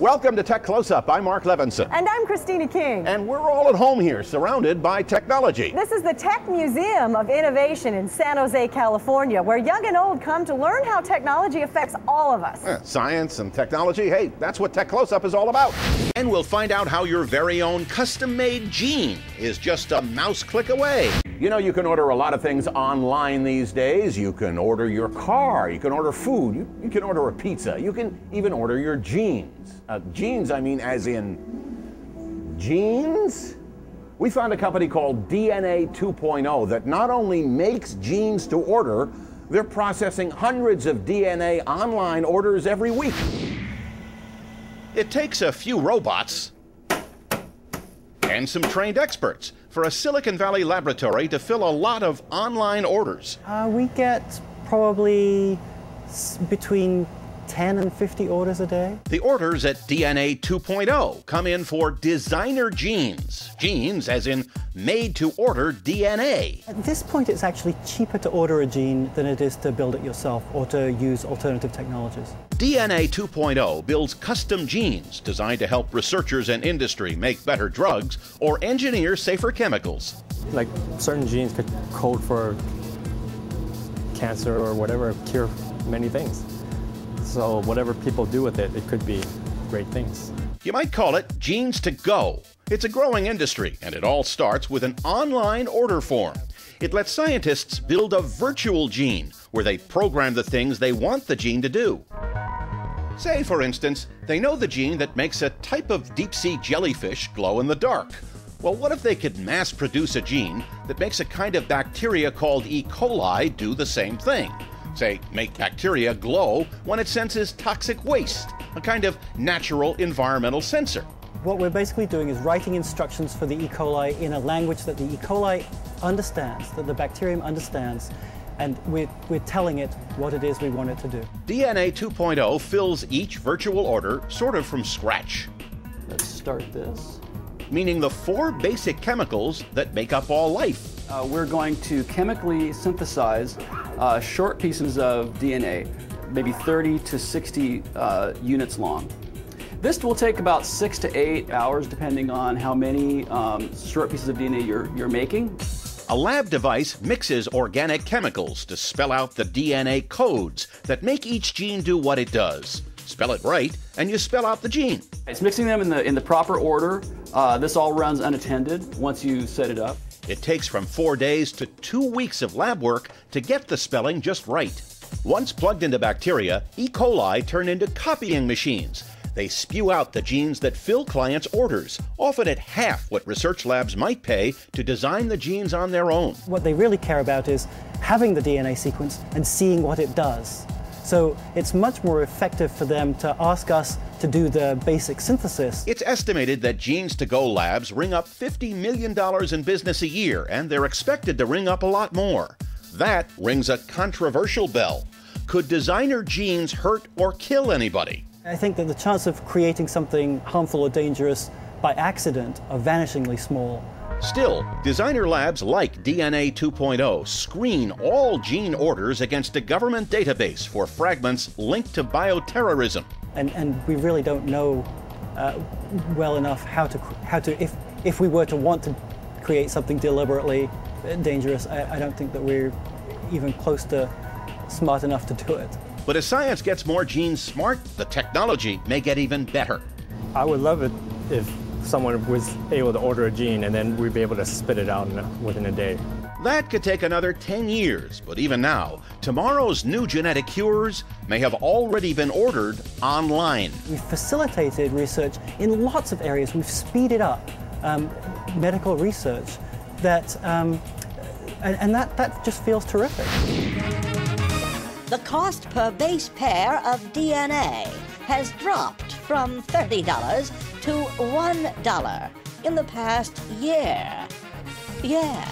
Welcome to Tech Closeup. I'm Marc Levenson. And I'm Christina King. And we're all at home here, surrounded by technology. This is the Tech Museum of Innovation in San Jose, California, where young and old come to learn how technology affects all of us. Science and technology, hey, that's what Tech Closeup is all about. And we'll find out how your very own custom-made gene is just a mouse click away. You know, you can order a lot of things online these days. You can order your car, you can order food, you can order a pizza, you can even order your genes. Genes, I mean as in genes? We found a company called DNA2.0 that not only makes genes to order, they're processing hundreds of DNA online orders every week. It takes a few robots and some trained experts for a Silicon Valley laboratory to fill a lot of online orders. We get probably between 10 and 50 orders a day. The orders at DNA 2.0 come in for designer genes. Genes as in made-to-order DNA. At this point, it's actually cheaper to order a gene than it is to build it yourself or to use alternative technologies. DNA 2.0 builds custom genes designed to help researchers and industry make better drugs or engineer safer chemicals. Like certain genes could code for cancer or whatever, cure many things. So whatever people do with it, it could be great things. You might call it genes to go. It's a growing industry, and it all starts with an online order form. It lets scientists build a virtual gene where they program the things they want the gene to do. Say, for instance, they know the gene that makes a type of deep-sea jellyfish glow in the dark. Well, what if they could mass produce a gene that makes a kind of bacteria called E. coli do the same thing? Say, make bacteria glow when it senses toxic waste, a kind of natural environmental sensor. What we're basically doing is writing instructions for the E. coli in a language that the E. coli understands, that the bacterium understands, and we're telling it what it is we want it to do. DNA 2.0 fills each virtual order sort of from scratch. Let's start this. Meaning the 4 basic chemicals that make up all life. We're going to chemically synthesize short pieces of DNA, maybe 30 to 60 units long. This will take about 6 to 8 hours depending on how many short pieces of DNA you're making. A lab device mixes organic chemicals to spell out the DNA codes that make each gene do what it does. Spell it right, and you spell out the gene. It's mixing them in the proper order. This all runs unattended once you set it up. It takes from 4 days to 2 weeks of lab work to get the spelling just right. Once plugged into bacteria, E. coli turn into copying machines. They spew out the genes that fill clients' orders, often at half what research labs might pay to design the genes on their own. What they really care about is having the DNA sequence and seeing what it does. So it's much more effective for them to ask us to do the basic synthesis. It's estimated that Genes to Go labs ring up $50 million in business a year, and they're expected to ring up a lot more. That rings a controversial bell. Could designer genes hurt or kill anybody? I think that the chance of creating something harmful or dangerous by accident are vanishingly small. Still, designer labs like DNA 2.0 screen all gene orders against a government database for fragments linked to bioterrorism. And we really don't know well enough how to if we were to want to create something deliberately dangerous, I don't think that we're even close to smart enough to do it. But as science gets more genes smart, the technology may get even better. I would love it if someone was able to order a gene and then we'd be able to spit it out within a day. That could take another 10 years, but even now, tomorrow's new genetic cures may have already been ordered online. We've facilitated research in lots of areas. We've speeded up medical research that just feels terrific. The cost per base pair of DNA has dropped from $30 to $1 in the past year. Yeah.